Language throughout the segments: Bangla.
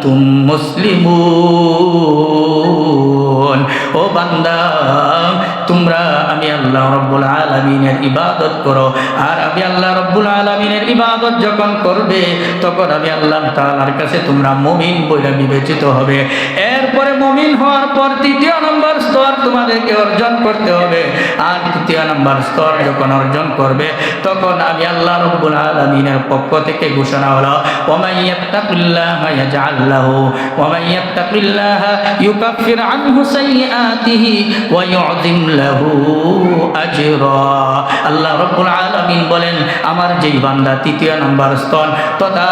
আনতুম মুসলিমুন। ও বান্দা, তোমরা আমি আল্লাহ রব্বুল আলামিনের ইবাদত করো, আর আমি আল্লাহ রব্বুল আলামিনের ইবাদত যখন করবে তখন আমি আল্লাহ তাআলার কাছে তোমরা মুমিন বলে বিবেচিত হবে। এরপরে মুমিন হওয়ার পর তৃতীয় নম্বর স্তর তোমাদেরকে অর্জন করতে হবে, আর তৃতীয় নম্বর স্তর যখন অর্জন করবে তখন আমি আল্লাহ রব্বুল আলামিনের পক্ষ থেকে ঘোষণা হলো, ওয়ামান ইয়াত্তাকিল্লাহা ইয়াজআল লাহু ওয়ামান ইয়াত্তাকিল্লাহা ইউকাফির আনহু সাইয়্যাতিহি ওয়া ইউযিম লাহু আজরা। আল্লাহ রব্বুল আলামিন বলেন, আমার যেই বান্দা তৃতীয় নম্বর স্তর তথা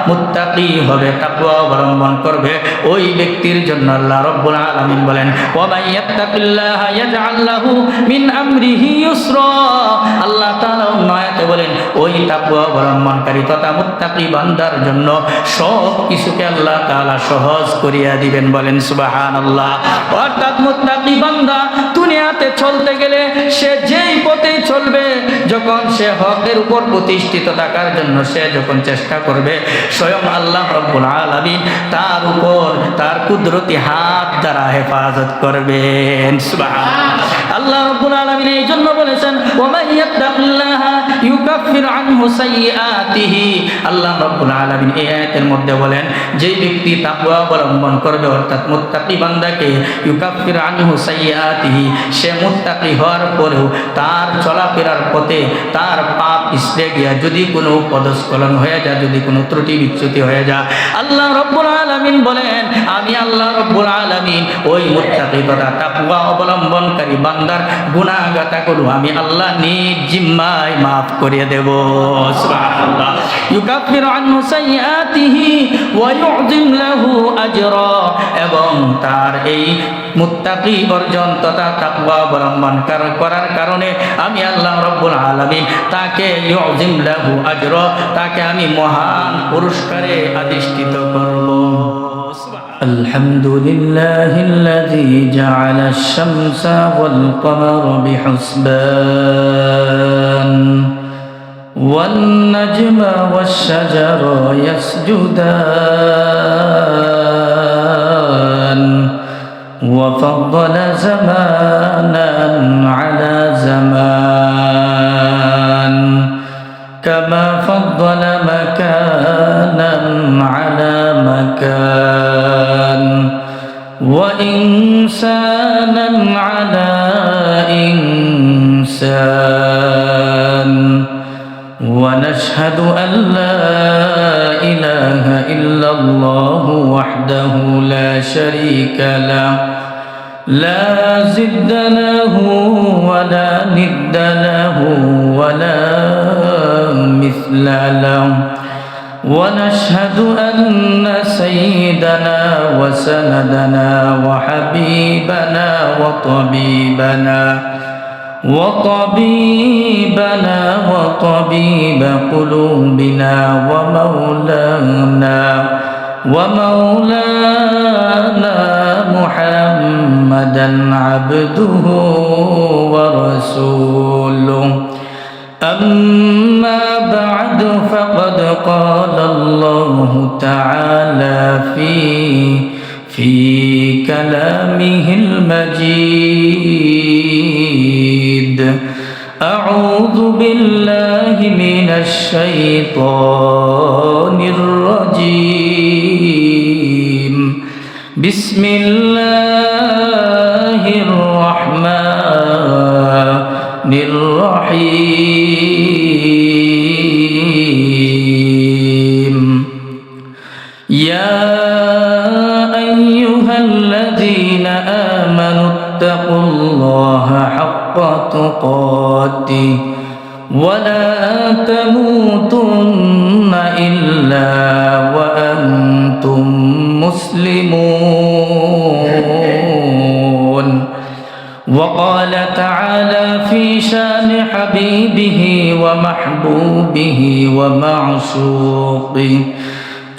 মুত্তাকি হবে, তাকওয়া অবলম্বন করবে, ওই ব্যক্তির জন্য আল্লাহ রব্বুল আলামিন বলেন, ওয়ামান ইয়াত্তাকিল্লাহা ইয়াজআল লাহু মিন আমরিহি ইউসরা। আল্লাহ তাআলা আয়াতে বলেন, ওই তাকওয়া অবলম্বনকারী তথা মুত্তাকি বান্দার জন্য সব কিছুকে আল্লাহ তাআলা সহজ করিয়া দিবেন। বলেন সুবহানাল্লাহ। অর্থাৎ মুত্তাকি বান্দা দুনিয়াতে চলতে গেলে সে যেই পথেই চলবে, যখন সে হকের উপর প্রতিষ্ঠিত থাকার জন্য সে যখন চেষ্টা করবে, স্বয়ং আল্লাহ রব্বুল আলামিন তার উপর তার কুদরতি হাত দ্বারা হেফাজত করবেন। সুবহানাল্লাহ। আল্লাহ রব্বুল আলামিন এই জন্য বলেছেন, ওয়ামান ইয়াত্তাকিল্লাহা ইউকাফির আনহু সাইয়্যাতিহি। আল্লাহ রব্বুল আলামিন এই আয়াতের মধ্যে বলেন, যে ব্যক্তি তাকওয়া অবলম্বন করবে অর্থাৎ মুত্তাকি বান্দাকে ইউকাফির আনহু সাইয়্যাতিহি, সে মুত্তাকি হওয়ার পরেও তার চলাফেরার পথে তার পাপ ইসরে গিয়া যদি কোনো পদস্খলন হয়ে যায়, যদি কোনো ত্রুটি বিচ্যুতি হয়ে যায়, আল্লাহ রব্বুল আলামিন বলেন, আমি আল্লাহ রব্বুল আলামিন ওই মুত্তাকি তথা তাকওয়া অবলম্বনকারী বান্দার গুনাহগাতাগুলো আমি আল্লাহ নিজ জিম্মায় মাফ করে দেব। সুবহানাল্লাহ। ইউকাফির আনহু সাইয়্যাতিহি ওয়া ইউযিম লাহু আজরা। এবং তার এই মুত্তাকি অর্জন তথা তাকওয়া অবলম্বন করার কারণে আমি আল্লাহ রব্বুল আলামিন তাকে ইউযিম লাহু আজরা, তাকে আমি মহান পুরস্কারে অধিষ্ঠিত করব। আলহামদুলিল্লাহিল্লাযী জাআলা আশ-শামসা ওয়াল কমারা বিহুসবান ওয়ান নাজমা ওয়াশ-শাজারা ইয়াসজুদান وفضل زمانا على زمان كما فضل مكانا على مكان وإنسانا على إنسان ونشهد أن لا إله إلا الله وحده لا شريك له لا ضد له ولا ند له ولا مثل له ونشهد أن سيدنا وسندنا وحبيبنا وطبيب قلوبنا ومولانا محمدا عبده ورسوله أما بعد فقد قال الله تعالى في كلامه المجيد أعوذ بالله من الشيطان الرجيم بسم الله الرحمن الرحيم يا أيها الذين آمنوا اتقوا الله حق تقاته ولا تموتن إلا وأنتم مسلمون وقال تعالى في شان حبيبه ومحبوبه ومعشوقه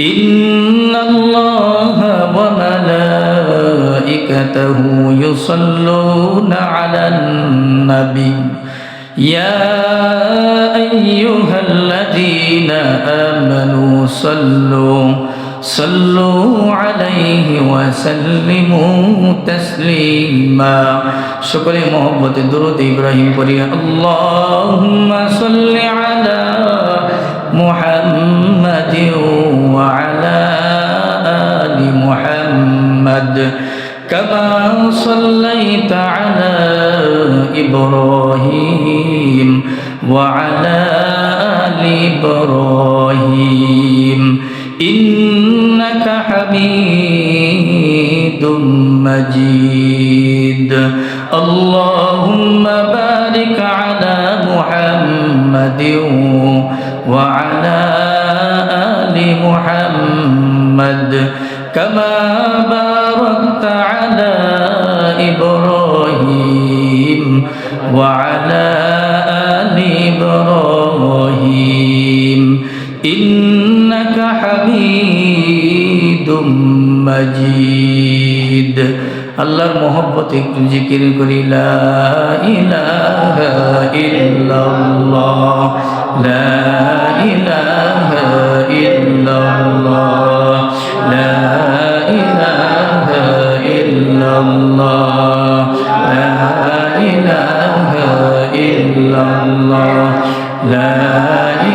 إن الله وملائكته يصلون على النبي يا أيها الذين آمنوا صلوا عليه وسلموا تسليما সকলে মহব্বতে দরুদ ইব্রাহিম পড়ি আল্লাহুম্মা সাল্লি আলা মুহাম্মাদিন ওয়া আলা আলি মুহাম্মাদ كما صليت على إبراهيم وعلى آل إبراهيم إنك حميد مجيد اللهم بارك على محمد وعلى آل محمد كما باركت على إبراهيم وعلى آل إبراهيم إنك حميد مجيد আল্লাহর মহব্বতে একটু জিকির করি লা ইলাহা ইল্লাল্লাহ লা ইলাহা ইল্লাল্লাহ লা ইলাহা ইল্লাল্লাহ লা ইলাহা ইল্লাল্লাহ লা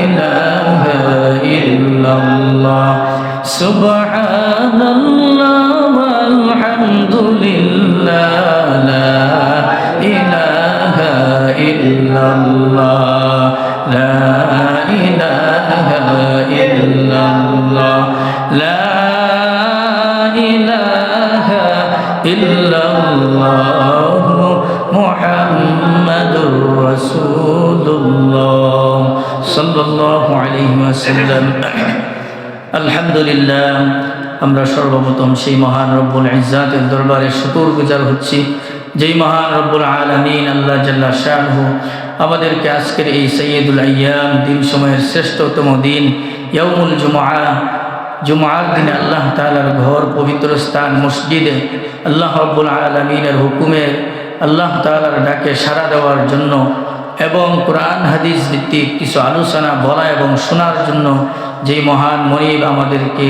ইলাহা ইল্লাল্লাহ সুবহানাল্লাহ আলহামদুলিল্লাহ লা ইলাহা ইল্লাল্লাহ লা ইলাহা ইল্লাল্লাহ লা ইলাহা ইল্লাল্লাহ মুহাম্মাদুর রাসূলুল্লাহ সাল্লাল্লাহু আলাইহি ওয়াসাল্লাম আলহামদুলিল্লাহ আমরা সর্বপ্রথম সেই মহান রব্বুল ইজ্জাতের দরবারে শুকরগুজার হচ্ছি যেই মহান রব্বুল আলামিন আল্লাহ জাল্লা শানহু আমাদেরকে আজকের এই সাইয়্যিদুল আইয়াম দিন সময়ের শ্রেষ্ঠতম দিন ইয়াউমুল জুমআর দিনে আল্লাহ তাআলার ঘর পবিত্র স্থান মসজিদে আল্লাহ রব্বুল আলামিনের হুকুমে আল্লাহ তাআলার ডাকে সাড়া দেওয়ার জন্য এবং কোরআন হাদিস ভিত্তিক কিছু আলোচনা বলা এবং শোনার জন্য যেই মহান মনিব আমাদেরকে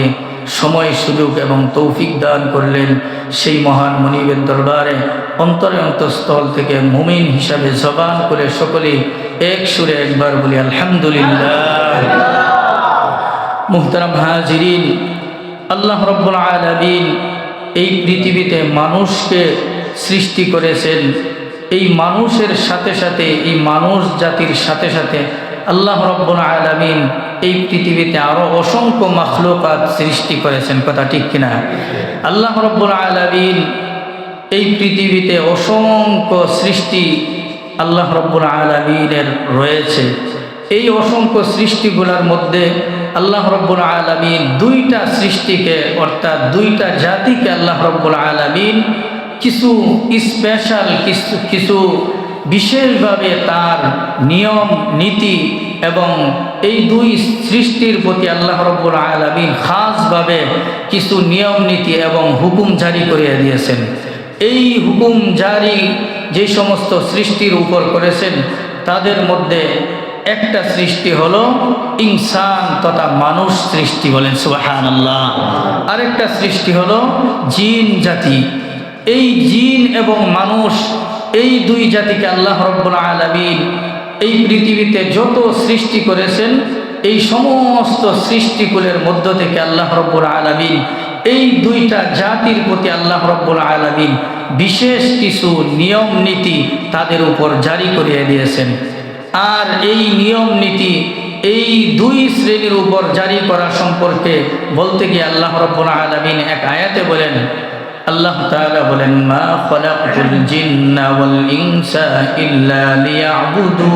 সময় সুযোগ এবং তৌফিক দান করলেন সেই মহান মনিবের দরবারে অন্তরে অন্তঃস্থল থেকে মুমিন হিসাবে জবান করে সকলেই এক সুরে একবার বলি আলহামদুলিল্লাহ। মুহতারাম হাজিরিন, আল্লাহ রব্বুল আলামিন এই পৃথিবীতে মানুষকে সৃষ্টি করেছেন। এই মানুষের সাথে সাথে এই মানুষ জাতির সাথে সাথে আল্লাহ রব্বুল আলামিন এই পৃথিবীতে আরো অসংখ্য মাখলুকাত সৃষ্টি করেছেন, কথা ঠিক কিনা? আল্লাহ রব্বুল আলামিন এই পৃথিবীতে অসংখ্য সৃষ্টি আল্লাহ রব্বুল আলামিনের রয়েছে। এই অসংখ্য সৃষ্টিগুলোর মধ্যে আল্লাহ রব্বুল আলামিন দুইটা সৃষ্টিকে অর্থাৎ দুইটা জাতিকে আল্লাহ রব্বুল আলামিন কিছু স্পেশাল কিছু বিশেষভাবে তার নিয়ম নীতি এবং এই দুই সৃষ্টির প্রতি আল্লাহ রব্বুল আলামিন খাসভাবে কিছু নিয়ম নীতি এবং হুকুম জারি করে দিয়েছেন। এই হুকুম জারি যে সমস্ত সৃষ্টির উপর করেছেন তাদের মধ্যে একটা সৃষ্টি হলো ইনসান তথা মানুষ সৃষ্টি, বলেন সুবহানাল্লাহ। আরেকটা সৃষ্টি হলো জিন জাতি। এই জিন এবং মানুষ এই দুই জাতিকে আল্লাহ রব্বুল আলামিন এই পৃথিবীতে যত সৃষ্টি করেছেন এই সমস্ত সৃষ্টিকুলের মধ্য থেকে আল্লাহ রব্বুল আলামিন এই দুইটা জাতির প্রতি আল্লাহ রব্বুল আলামিন বিশেষ কিছু নিয়ম নীতি তাদের উপর জারি করিয়ে দিয়েছেন। আর এই নিয়ম নীতি এই দুই শ্রেণীর উপর জারি করা সম্পর্কে বলতে গিয়ে আল্লাহ রব্বুল আলামিন এক আয়াতে বলেন, আল্লাহ তাআলা বলেন, মা খালাকতুল জিন্না ওয়াল ইনসা ইল্লা লিয়াবুদুন।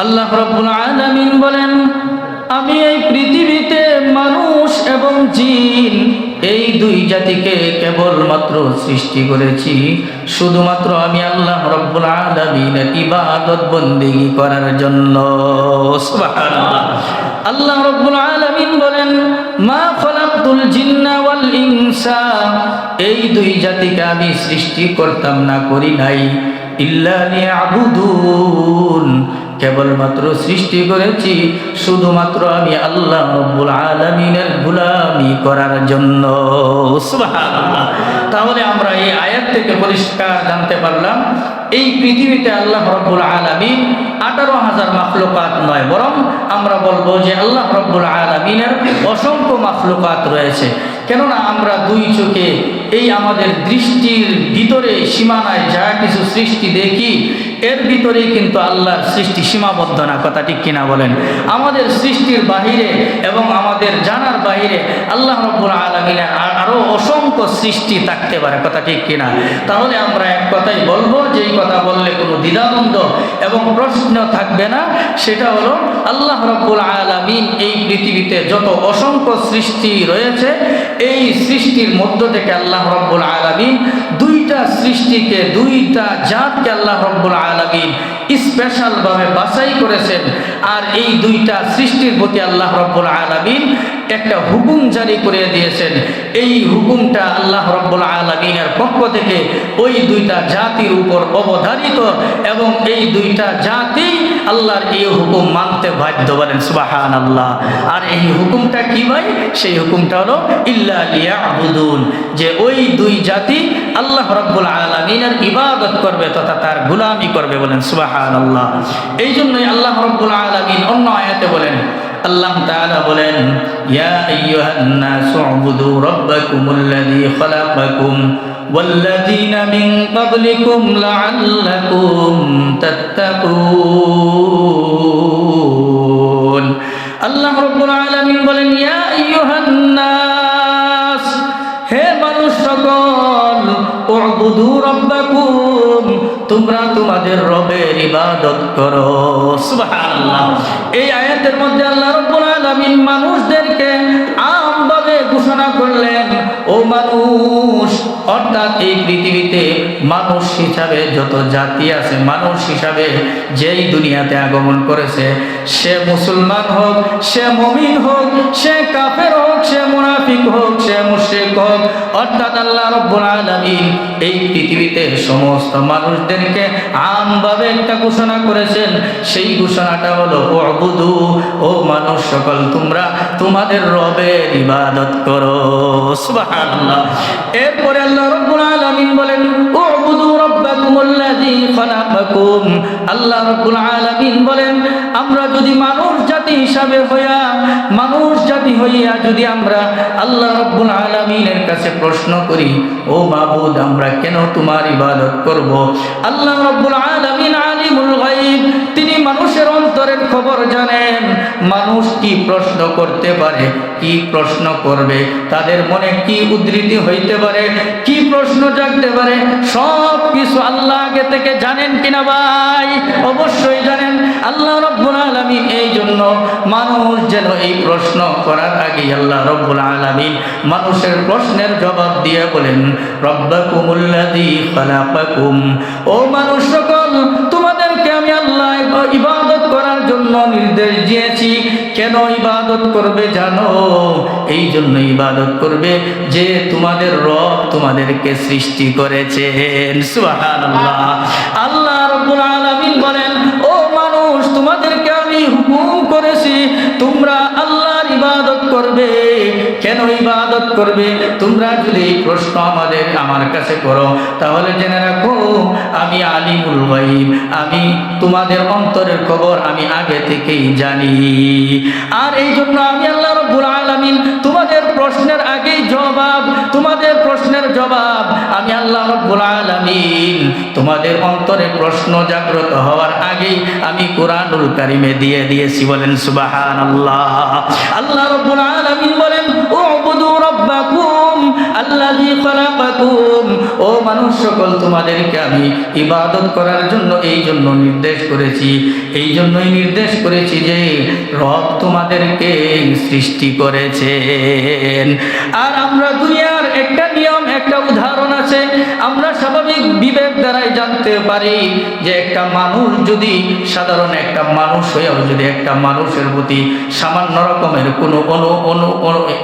আল্লাহ রাব্বুল আলামিন বলেন, আমি এই পৃথিবীতে মানুষ এবং জিন এই দুই জাতিকে কেবলমাত্র সৃষ্টি করেছি শুধুমাত্র আমি আল্লাহ রাব্বুল আলামিনের ইবাদত বন্দেগী করার জন্য। সুবহানাল্লাহ। আল্লাহ রাব্বুল আলামিন বলেন, মা খালাকতুল জিন্না ওয়াল ইনসা, এই দুই জাতিকে আমি সৃষ্টি করতাম না, করি নাই, ইল্লা লিয়াবুদুন, কেবলমাত্র সৃষ্টি করেছি শুধুমাত্র আমি আল্লাহ রাব্বুল আলামিনের গোলামি করার জন্য। সুবহানাল্লাহ। তাহলে আমরা এই আয়াত থেকে পরিষ্কার জানতে পারলাম এই পৃথিবীতে আল্লাহ রাব্বুল আলামিন 18,000 মাখলুকাত নয়, বরং আমরা বলবো যে আল্লাহ রাব্বুল আলামিনের অসংখ্য মাখলুকাত রয়েছে। কেননা আমরা দুই চোখে এই আমাদের দৃষ্টির ভিতরে সীমানায় যা কিছু সৃষ্টি দেখি, এর ভিতরেই কিন্তু আল্লাহর সৃষ্টি সীমাবদ্ধ না। কথা ঠিক কিনা বলেন? আমাদের সৃষ্টির বাহিরে এবং আমাদের জানার বাহিরে আল্লাহ রাব্বুল আলামিনের আরো অসংখ্য সৃষ্টি থাকতে পারে। কথা ঠিক কিনা? তাহলে আমরা এক কথাই বলবো, যে এই কথা বললে কোনো দ্বিধাদ্বন্দ্ব এবং প্রশ্ন থাকবে না, সেটা হলো আল্লাহ রাব্বুল আলামিন এই পৃথিবীতে যত অসংখ্য সৃষ্টি রয়েছে, এই সৃষ্টির মধ্য থেকে আল্লাহ রাব্বুল আলামিন দুইটা সৃষ্টিকে, দুইটা জাতকে আল্লাহ রাব্বুল আলামিন স্পেশাল ভাবে বাছাই করেছেন। আর এই দুইটা সৃষ্টির প্রতি আল্লাহ রাব্বুল আলামিন একটা হুকুম জারি করে দিয়েছেন। এই হুকুমটা আল্লাহ রাব্বুল আলামিনের পক্ষ থেকে ওই দুইটা জাতির উপর অবধারিত, এবং এই দুইটা জাতি আল্লাহর এই হুকুম মানতে বাধ্য। বলেন সুবহানাল্লাহ। আর এই হুকুমটা কি ভাই? সেই হুকুমটা হলো ইল্লা লিয়াবুদুন, যে ওই দুই জাতি আল্লাহ রাব্বুল আলামিনের ইবাদত করবে তথা তার গোলামি করবে। বলেন সুবহানাল্লাহ। এই জন্যই আল্লাহ রাব্বুল আলামিন অন্য আয়াতে বলেন, আল্লাহ তাআলা বলেন, ইয়া আইয়ুহান নাসু উবুদু রাব্বাকুমুল্লাযী খালাকাকুম ওয়াল্লাযীনা মিন ক্বাবলিকুম লাআল্লাকুম তাত্তাকুন। আল্লাহ রাব্বুল আলামিন বলেন, ইয়া আইয়ুহান নাস, হে মানুষ সকল, উবুদু রাব্বাকুম, তোমরা তোমাদের রবের ইবাদত করো। সুবহানাল্লাহ। এই আয়াতের মধ্যে আল্লাহ রাব্বুল আলামিন মানুষদেরকে আমভাবে ঘোষণা করলেন, ও মানুষ, অর্থাৎ এই পৃথিবীতে মানুষ হিসাবে যত জাতি আছে, মানুষ হিসাবে যেই দুনিয়াতে আগমন করেছে, সে মুসলমান হোক, সে মুমিন হোক, সে কাফের হোক, সে মুনাফিক হোক, সে মুশরিক হোক, অর্থাৎ আল্লাহ রাব্বুল আলামিন এই পৃথিবীতে সমস্ত মানুষদেরকে আমভাবে একটা ঘোষণা করেছেন। সেই ঘোষণাটা হলো উবুদু, ও মানুষ সকল, তোমরা তোমাদের রবের ইবাদত করো। সুবহানাল্লাহ। এরপরে আল্লাহ রাব্বুল আলামিন বলেন, উবুদু রাব্বাকুমুল্লাযী খালাকাকুম। আল্লাহ রাব্বুল আলামিন বলেন, আমরা যদি মানুষ জাতি হিসাবে হইয়া যদি আমরা আল্লাহ রাব্বুল আলামিনের কাছে প্রশ্ন করি, ও মাবুদ, আমরা কেন তোমার ইবাদত করব? আল্লাহ রাব্বুল আলামিন আলিমুল গায়ব, তিনি মানুষের অন্তরের খবর জানেন। মানুষ কি প্রশ্ন করতে পারে, কি প্রশ্ন করবে, তাদের মনে কি উদ্ধৃতি হইতে পারে, কি প্রশ্ন জাগতে পারে, সব কিছু আল্লাহ আগে থেকে জানেন কিনা ভাই? অবশ্যই জানেন। আল্লাহ রাব্বুল আলামিন এই জন্য মানুষ যেন এই প্রশ্ন করার আগে আল্লাহ রাব্বুল আলামিন মানুষের প্রশ্নের জবাব দিয়ে বলেন, রাব্বাকুমুল্লাযী খালাকাকুম, ও মানুষ সকল, তোমাদেরকে আমি আল্লাহ ইবাদত করার জন্য নির্দেশ দিয়েছি। কেন ইবাদত করবে জানো? এই জন্য ইবাদত করবে যে তোমাদের রব তোমাদেরকে সৃষ্টি করেছেন। সুবহানাল্লাহ। আল্লাহ রাব্বুল আলামিন বলেন, ও মানুষ, তোমাদেরকে আমি হুকুম করেছি তোমরা আল্লাহর ইবাদত করবে। কেন ইবাদত করবে? তোমরা যদি এই প্রশ্ন আমার কাছে করো, তাহলে জেনে রাখো আমি আলিমুল গায়ব, আমি তোমাদের অন্তরের খবর আমি আগে থেকেই জানি। আর এই জন্য আমি আল্লাহ রাব্বুল আলামিন তোমাদের প্রশ্নের আগেই তোমাদের প্রশ্নের জবাব আমি আল্লাহ রাব্বুল আলামিন তোমাদের অন্তরে প্রশ্ন জাগ্রত হওয়ার আগেই আমি কোরআনুল কারীমে দিয়ে দিয়েছি। বলেন সুবহানাল্লাহ। আল্লাহ রাব্বুল আলামিন বলেন, উবুদু রাব্বাকুম আল্লাযী খালাকাকুম, ও মানুষ সকল, তোমাদেরকে আমি ইবাদত করার জন্য এই জন্য নির্দেশ করেছি, এই জন্যই নির্দেশ করেছি যে রব তোমাদেরকে সৃষ্টি করেছেন। আর আমরা দুনিয়ার একটা নিয়ম, একটা উদাহরণ আছে, আমরা স্বাভাবিক স্বাভাবিক বিবেক দ্বারাই জানতে পারি যে একটা মানুষ যদি, সাধারণ একটা মানুষ হয়েও যদি একটা মানুষের প্রতি সামান্য রকমের কোনো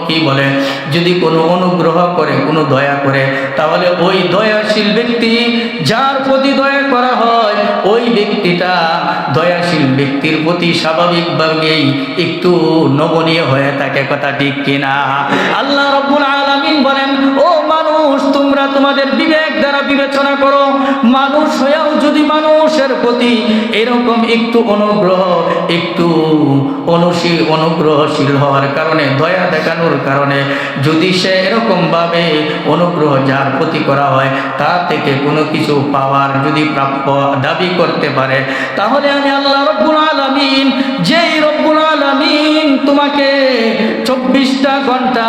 কি বলে, যদি কোনো অনুগ্রহ করে, কোনো দয়া করে, তাহলে ওই দয়াশীল ব্যক্তি, যার প্রতি দয়া করা হয়, ওই ব্যক্তিটা দয়াশীল ব্যক্তির প্রতি স্বাভাবিকভাবেই একটু নমনীয় হয়ে থাকে। কথা ঠিক কিনা? আল্লাহ রাব্বুল আলামিন বলেন, ও মানুষ, তোমরা তোমাদের বিবেক দ্বারা বিবেচনা করো, মানুষ হয়েও যদি মানুষের প্রতি এরকম একটু অনুগ্রহ, একটু অনুগ্রহশীল হওয়ার কারণে, দয়া দেখানোর কারণে যদি সে এরকমভাবে অনুগ্রহ যার প্রতি করা হয়, তা থেকে কোনো কিছু পাওয়ার যদি প্রাপ্য দাবি করতে পারে, তাহলে আমি আল্লাহ রব্বুল আলামিন, যেই রব্বুল আলামিন তোমাকে 24টা ঘন্টা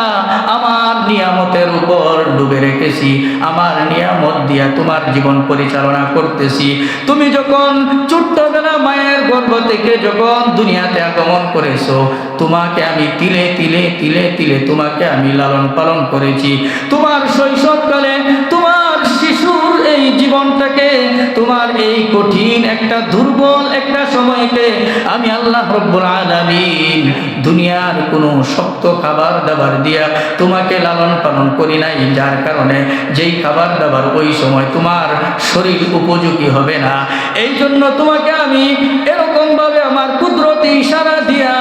আমার নিয়ামতের উপর ডুবে রেখেছি, আমার নিয়ামত দিয়া তোমার জীবন পরিচালনা করতেছি, তুমি যখন ছোট্টবেলা মায়ের গর্ভ থেকে যখন দুনিয়াতে আগমন করেছো, তোমাকে আমি তিলে তিলে তিলে তিলে তোমাকে আমি লালন পালন করেছি। তোমার শৈশবকালে তোমার শিশুর এই জীবনটাকে, তোমার এই কঠিন একটা দুর্বল একটা সময়কে আমি আল্লাহ রব্বুল আলামিন দুনিয়ার কোনো শক্ত খাবার দাবার দিয়া তোমাকে লালন পালন করি নাই, যার কারণে যেই খাবার দাবার ওই সময় তোমার শরীর উপযোগী হবে না। এই জন্য তোমাকে আমি এরকমভাবে আমার কুদরতি ইশারা দিয়া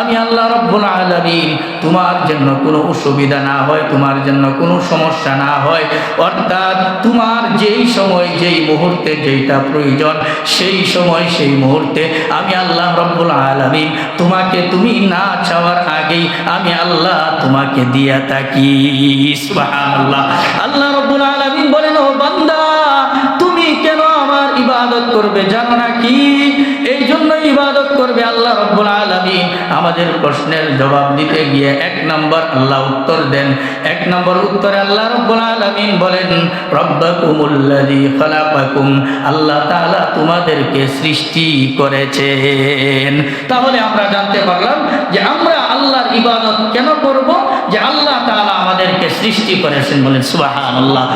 আমি আল্লাহ রব্বুল আলামিন তোমার জন্য কোনো অসুবিধা না হয়, তোমার জন্য কোনো সমস্যা না হয়, অর্থাৎ তোমার যেই সময় যেই মুহূর্তে যেইটা প্রয়োজন, সেই সময় সেই মুহূর্তে আমি আল্লাহ রব্বুল আলামিন তোমাকে, তুমি না চাওয়ার আগেই আমি আল্লাহ তোমাকে দিয়া থাকি। সুবহানাল্লাহ। আল্লাহ রব্বুল আলামিন বলেন, ও বান্দা, তুমি কেন আমার ইবাদত করবে জানো না কি? এই জন্য ইবাদত করবে। আল্লাহ রব্বুল আলামিন আমাদের প্রশ্নের জবাব দিতে গিয়ে 1 নম্বর আল্লাহ উত্তর দেন। 1 নম্বর উত্তরে আল্লাহ রব্বুল আলামিন বলেন, রব্বাকুমুল্লাযী খালাকাকুম, আল্লাহ তাআলা তোমাদেরকে সৃষ্টি করেছেন। তাহলে আমরা জানতে পারলাম যে আমরা আল্লাহর ইবাদত কেন করব, যে আল্লাহ তাআলা আমাদেরকে সৃষ্টি করেছেন। বলেন সুবহানাল্লাহ।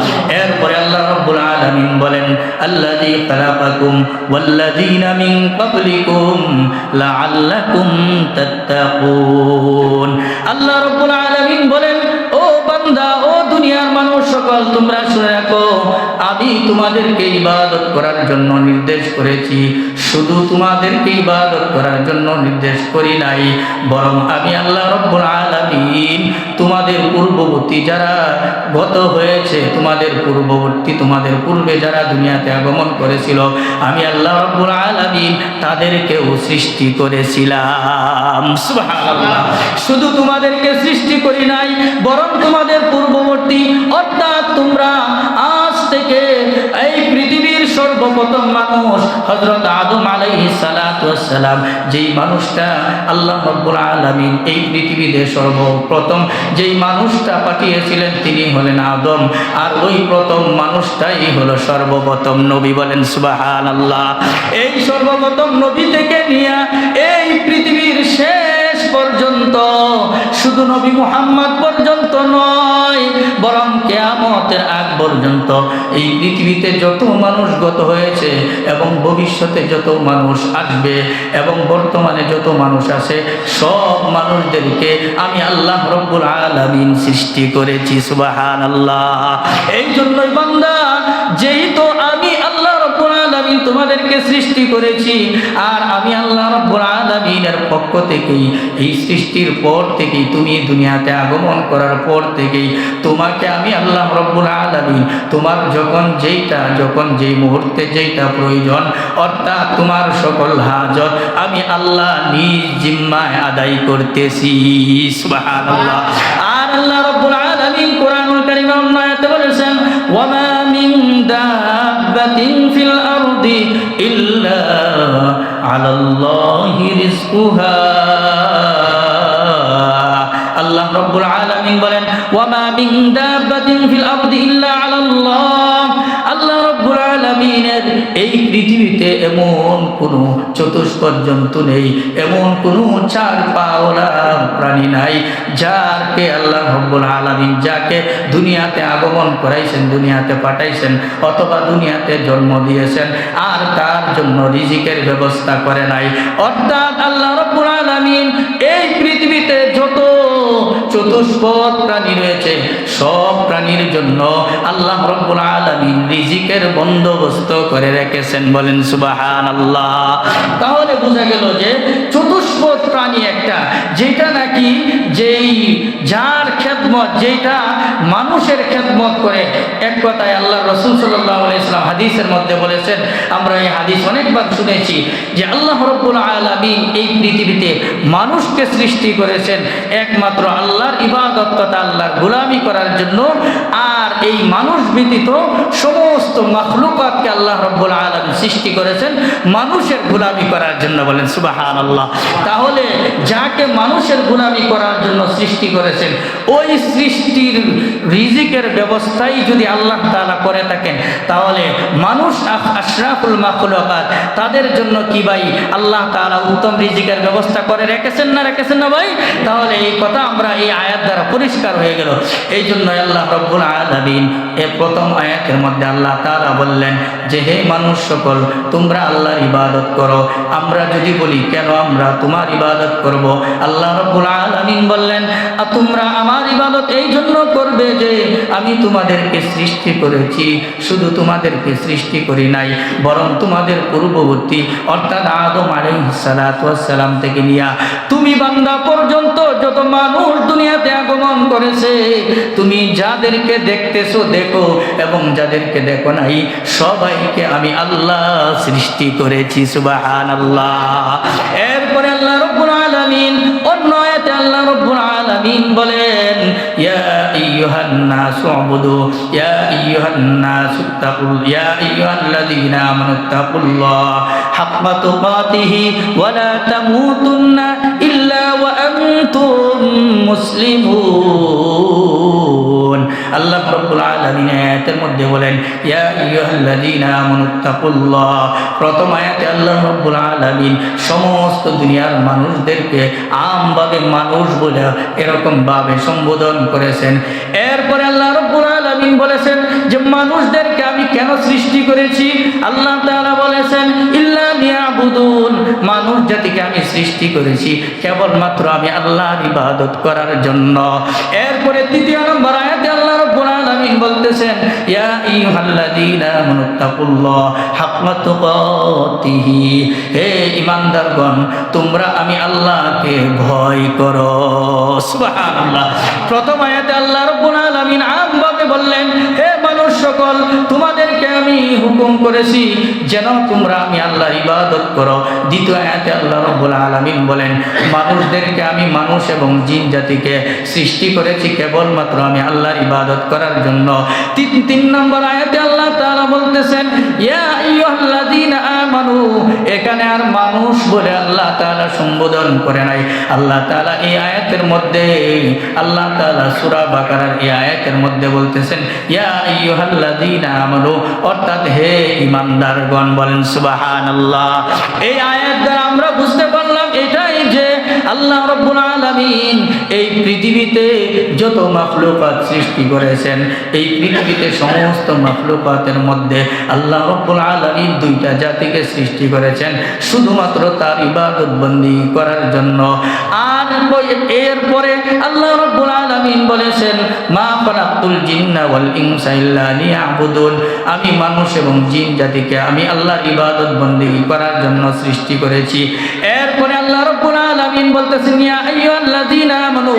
এরপরে আল্লাহ রব্বুল আলামিন বলেন, আল্লাযী খালাকাকুম ওয়াল্লাযীনা মিন ক্বাবলিকুম লাআল্লাকুম তাত্তাকুন। আল্লাহ রব্বুল আলামিন বলেন, ও বান্দা, ও দুনিয়ার মানুষ সকল, তোমরা শুনে রাখো, আমি তোমাদেরকে ইবাদত করার জন্য নির্দেশ করেছি। শুধু তোমাদেরকে ইবাদত করার জন্য নির্দেশ করি নাই, বরং আমি আল্লাহ রব্বুল আলামিন তোমাদের পূর্ববর্তী যারা গত হয়েছে, তোমাদের পূর্বে যারা দুনিয়াতে আগমন করেছিল, আমি আল্লাহ রব্বুল আলামিন তাদেরকেও সৃষ্টি করেছিলাম। সুবহানাল্লাহ। শুধু তোমাদেরকে সৃষ্টি করি নাই, বরং তোমাদের পূর্ববর্তী, অর্থাৎ তোমরা আজ থেকে এই পৃথিবীর সর্বপ্রথম মানুষ হযরত আদম আলাইহিস সালাতু ওয়াস সালাম, যেই মানুষটা আল্লাহ রাব্বুল আলামিন এই পৃথিবীতে সর্বপ্রথম যেই মানুষটা পাঠিয়েছিলেন তিনি হলেন আদম, আর ওই প্রথম মানুষটাই হলো সর্বপ্রথম নবী। বলেন সুবহানাল্লাহ। এই সর্বপ্রথম নবী থেকে নিয়ে এই পৃথিবীর শেষ পর্যন্ত, শুধু নবী মুহাম্মদ পর্যন্ত নয়, বরং কিয়ামতের আগ পর্যন্ত এই পৃথিবীতে যত মানুষ গত হয়েছে এবং ভবিষ্যতে যত মানুষ আসবে এবং বর্তমানে যত মানুষ আছে, সব মানুষদেরকে আমি আল্লাহ রব্বুল আলামিন সৃষ্টি করেছি। সুবহানাল্লাহ। এই জন্যই বান্দা, যেহেতু আমি আল্লাহ রব্বুল আলামিন তোমাদেরকে সৃষ্টি করেছি, আর আমি আল্লাহ রব্বুল আলামিনের পক্ষ থেকেই এই সৃষ্টির পর থেকেই, তুমি দুনিয়াতে আগমন করার পর থেকেই তোমাকে আমি আল্লাহ রব্বুল আলামিন তোমার যখন যেই মুহূর্তে যেইটা প্রয়োজন, অর্থাৎ তোমার সকল হাজত আমি আল্লাহ নিজ জিম্মায় আদায় করতেছি। সুবহানাল্লাহ। আর আল্লাহ রব্বুল আলামিন কোরআনুল কারীমে অন্য আয়াতে বলেছেন, ওয়ামা মিন দাব্বাতিন ফিল আরদি ইল্লা আলাল্লাহি রিজকুহা। আল্লাহ রব্বুল আলামিন বলেন, ওয়ামা মিন দাব্বাতিন ফিল আরদি ইল্লা আলাল্লাহ। আল্লাহ রব্বুল আলামিন আলামিনের এই পৃথিবীতে এমন কোনো চতুষ্পদ জন্তু নেই, এমন কোনো চার পাওয়ালা প্রাণী নাই যাকে আল্লাহ রাব্বুল আলামিন যাকে দুনিয়াতে আগমন করাইছেন, দুনিয়াতে পাঠাইছেন অথবা দুনিয়াতে জন্ম দিয়েছেন আর তার জন্য রিজিকের ব্যবস্থা করে নাই। অর্থাৎ আল্লাহ রাব্বুল আলামিন এই পৃথিবীতে যত চতুষ্পদ প্রাণী রয়েছে সব প্রাণীর জন্য আল্লাহ রাব্বুল আলামিন রিজিকের বন্দোবস্ত করে রেখেছেন। বলেন সুবহানাল্লাহ। তাহলে বোঝা গেল যে চতুষ্পদ প্রাণী একটা যেটা নাকি যেই যার খেদমত যেটা মানুষের খেদমত করে। এক কথায় আল্লাহ রাসূল সাল্লাল্লাহু আলাইহি ওয়াসাল্লাম হাদিসের মধ্যে বলেছেন, আমরা এই হাদিস অনেকবার শুনেছি যে আল্লাহ রাব্বুল আলামিন এই পৃথিবীতে মানুষকে সৃষ্টি করেছেন একমাত্র আল্লাহর ইবাদত তথা আল্লাহর গোলামি করার জন্য, আর এই মানুষ ব্যতীত সমস্ত মাখলুকাতকে আল্লাহ রাব্বুল আলামিন সৃষ্টি করেছেন মানুষের গোলামি করার জন্য। বলেন সুবহানাল্লাহ। তাহলে যাকে মানুষের গোলামি করার জন্য সৃষ্টি করেছেন ওই সৃষ্টির রিজিকের ব্যবস্থাই যদি আল্লাহ তাআলা করে থাকেন তাহলে মানুষ আশরাফুল মাখলুকাত তাদের জন্য কি ভাই আল্লাহ তাআলা উত্তম রিজিকের ব্যবস্থা করে রেখেছেন না ভাই? তাহলে এই কথা আমরা এই আয়াত দ্বারা পরিষ্কার হয়ে গেল। এই জন্য আল্লাহ রাব্বুল আলামিন এই প্রথম আয়াতের মধ্যে আল্লাহ তাআলা বললেন যে হে মানুষ সকল তোমরা আল্লাহর ইবাদত করো। আমরা যদি বলি কেন আমরা তোমার ইবাদত করব, আল্লাহ রাব্বুল আলামিন বললেন তোমরা আমার ইবাদত এই জন্য করবে যে আমি তোমাদেরকে সৃষ্টি করেছি, শুধু তোমাদেরকে সৃষ্টি করি নাই বরং তোমাদের পূর্ববর্তী অর্থাৎ আদম আলাইহিস সালাতু ওয়াস সালাম থেকে নিয়া তুমি বান্দা পর্যন্ত যত মানুষ দুনিয়াতে আগমন করেছে তুমি যাদেরকে দেখতেছো দেখো এবং যাদেরকে দেখো নাই সবাইকে আমি আল্লাহ সৃষ্টি করেছি। সুবহানাল্লাহ। এরপরে আল্লাহ রাব্বুল আলামিন অন্য আয়াতে আল্লাহ রাব্বুল আলামিন বলেন ইয়া আইয়ুহান নাসু উবুদু ইয়া আইয়ুহান নাসু তাকুল ইয়া আইয়ুহাল্লাযীনা আমানু তাকুল্লাহ হাক্কা তুকাতিহি ওয়া লা তামুতুন্না ইল্লা ওয়া আনতুম মুসলিমুন। আল্লাহ রাব্বুল আলামিন আয়াতের মধ্যে বলেন ইয়া আইয়ুহাল্লাযীনা আমানু তাকুল্লাহ। প্রথম আয়াতে আল্লাহ রাব্বুল আলামিন সমস্ত দুনিয়ার মানুষদেরকে আমভাবে মানুষ বলে এরকম ভাবে সম্বোধন করেছেন। এরপরে আল্লাহ রাব্বুল আলামিন বলেছেন যে মানুষদেরকে আমি কেন সৃষ্টি করেছি, আল্লাহ তাআলা বলেছেন ইল্লা লিয়াবুদুন, মানুষ জাতিকে আমি সৃষ্টি করেছি কেবলমাত্র আমি আল্লাহর ইবাদত করার জন্য। এরপরে তৃতীয় নম্বর আয়াতে আল্লাহ রাব্বুল আলামিন বলতেছেন ইয়া আইয়ুহাল্লাযীনা আমানু তাকুল্লাহ হাক্কা তুকাতিহি, হে ঈমানদারগণ তোমরা আমি আল্লাহকে ভয় করো। সুবহানাল্লাহ। প্রথম আয়াতে আল্লাহ রাব্বুল আলামিন আমভাবে বললেন হে মানুষ সকল তোমাদেরকে আমি হুকুম করেছি যেন তোমরা আমি আল্লাহর ইবাদত করো। দ্বিতীয় আয়াতে আল্লাহ রাব্বুল আলামিন বলেন মানুষদেরকে আমি মানুষ এবং জিন জাতিকে সৃষ্টি করেছি কেবলমাত্র আমি আল্লাহর ইবাদত করার জন্য। তিন নম্বর আয়াতে আল্লাহ তাআলা বলতেছেন ইয়া আইয়ুহাল্লাযীনা আমানু, এখানে আর মানুষ বলে আল্লাহ তাআলা সম্বোধন করে নাই। আল্লাহ তাআলা এই আয়াতের মধ্যে আল্লাহ তাআলা সূরা বাকারার এই আয়াতের মধ্যে বলতেছেন ইয়া আইয়ুহাল্লাযীনা আমানু, অর্থাৎ হে ঈমানদারগণ। বলেন সুবহানাল্লাহ। এই আয়াত দ্বারা আমরা বুঝতে পারলাম এটাই যে আল্লাহ রাব্বুল আলামিন এই পৃথিবীতে যত মাখলুকাত সৃষ্টি করেছেন এই পৃথিবীতে সমস্ত মাখলুকাতের মধ্যে আল্লাহ রাব্বুল আলামিন দুইটা জাতিকে সৃষ্টি করেছেন শুধুমাত্র তার ইবাদত বন্দি করার জন্য। আর এরপরে আল্লাহ রাব্বুল আলামিন বলেছেন মা খালাকতুল জিন্না ওয়াল ইনসা ইল্লা লিয়াবুদুন, আমি মানুষ এবং জিন জাতিকে আমি আল্লাহর ইবাদত বন্দি করার জন্য সৃষ্টি করেছি। এরপরে আল্লাহ রাব্বুল আলামিন বলতেছেন ইয়া আইয়ুহাল্লাযীনা আমানু,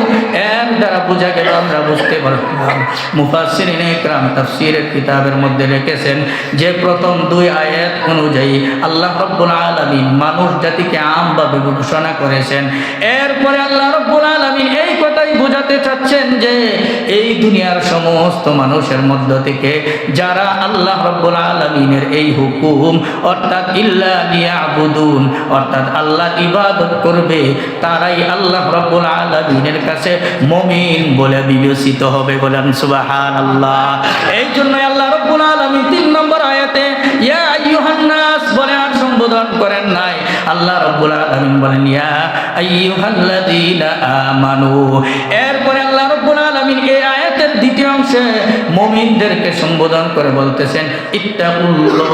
এর দ্বারা বোঝা গেল আমরা বুঝতে পারলাম মুফাসসিরিনে ইকরাম তাফসীরের কিতাবের মধ্যে লিখেছেন যে প্রথম দুই আয়াত অনুযায়ী আল্লাহ রাব্বুল আলামিন মানুষ জাতিকে আমভাবে ঘোষণা করেছেন। এরপরে আল্লাহ রাব্বুল আলামিন এই কথাই বোঝাতে চাচ্ছেন যে এই দুনিয়ার সমস্ত মানুষের মধ্য থেকে যারা আল্লাহ রাব্বুল আলামিনের এই হুকুম অর্থাৎ ইল্লা লিয়াবুদুন অর্থাৎ আল্লাহর ইবাদত করবে তারাই আল্লাহ রাব্বুল আলামিনের কাছে মুমিন বলে বিবেচিত হবে। বলেন সুবহানাল্লাহ। এই জন্য আল্লাহ রাব্বুল আলামিন 3 নম্বর আয়াতে ইয়া সম্বোধন করেন নাই। আল্লাহ রাব্বুল আলামিন বলেন ইয়া আইয়ুহাল্লাযীনা আমানু। এরপরে আল্লাহ রাব্বুল আলামিন এই আয়াতের দ্বিতীয় অংশে মুমিনদেরকে সম্বোধন করে বলতেছেন ইত্তাকুল্লাহ,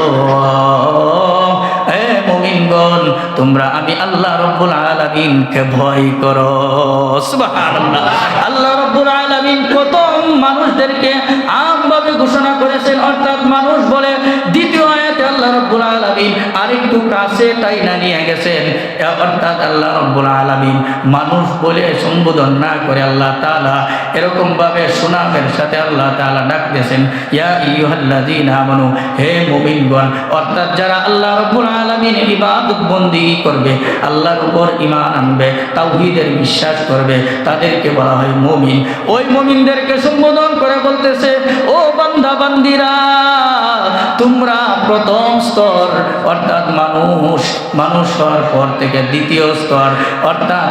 হে মুমিনগণ তোমরা আমি আল্লাহ রাব্বুল আলামিনকে ভয় করো। সুবহানাল্লাহ। আল্লাহ রাব্বুল আলামিন প্রথম মানুষদেরকে আমভাবে ঘোষণা করেছেন, অর্থাৎ মানুষ বলে। দ্বিতীয় আয়াতে আল্লাহ রাব্বুল আলামিন আরেকটু কাছে টাইনা নিয়ে গেছেন, অর্থাৎ আল্লাহ রাব্বুল আলামিন মানুষ বলে সম্বোধন না করে আল্লাহ তাআলা এরকম ভাবে সুনামের সাথে আল্লাহ তাআলা ডাক দিয়েছেন ইয়া আইয়ুহাল্লাযীনা আমানু, হে মুমিনগণ। অর্থাৎ যারা আল্লাহ রাব্বুল আলামিনের ইবাদত বন্দেগী করবে, আল্লাহর উপর ঈমান আনবে, তাওহীদের বিশ্বাস করবে, তাদেরকে বলা হয় মুমিন। ওই মুমিনদেরকে সম্বোধন করে বলতেছে ও বান্দা বান্দিরা, তোমরা প্রথম স্তর অর্থাৎ মানুষ হওয়ার পর থেকে দ্বিতীয় স্তর অর্থাৎ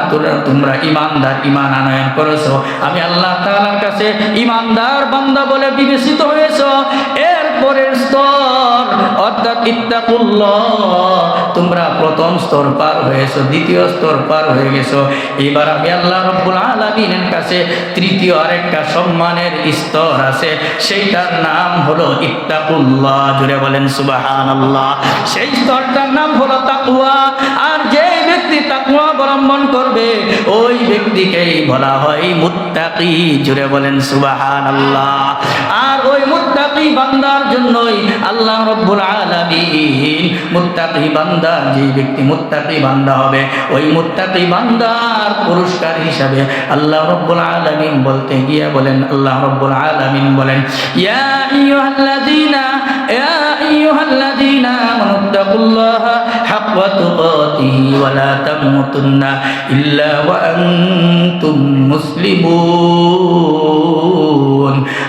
তোমরা ঈমানদার, ঈমান আনয়ন করেছো, আমি আল্লাহ তাআলার কাছে ঈমানদার বান্দা বলে বিবেচিত হয়েছো। এরপরের স্তর অর্থাৎ ইত্তাকুল্লাহ, তোমরা প্রথম স্তর পার হয়েছো, দ্বিতীয় স্তর পার হয়ে গেছো। এবার আমি আল্লাহ রাব্বুল আলামিনের কাছে তৃতীয় আরেকটা সম্মানের স্তর আছে, সেইটার নাম হলো ইত্তাকুল্লাহ। জুড়ে বলেন সুবহানাল্লাহ। সেই স্তরটার নাম হলো তাকওয়া। আর যে ব্যক্তি তাকওয়া অবলম্বন করবে ওই ব্যক্তিকেই বলা হয় মুত্তাকি। জুড়ে বলেন সুবহানাল্লাহ। আর ওই মুত্তাকি বান্দার জন্যই আল্লাহ রাব্বুল আলামিন মুত্তাকি বান্দা, যে ব্যক্তি মুত্তাকি বান্দা হবে ওই মুত্তাকি বান্দার পুরস্কার হিসাবে আল্লাহ রাব্বুল আলামিন বলতে গিয়ে বলেন, আল্লাহ রাব্বুল আলামিন বলেন ইয়া আইয়ুহাল্লাযীনা আমানুত্তাকুল্লাহা হাক্কা তুকাতিহি ওয়া লা তামুতুন্না ইল্লা ওয়া আনতুম মুসলিমুন।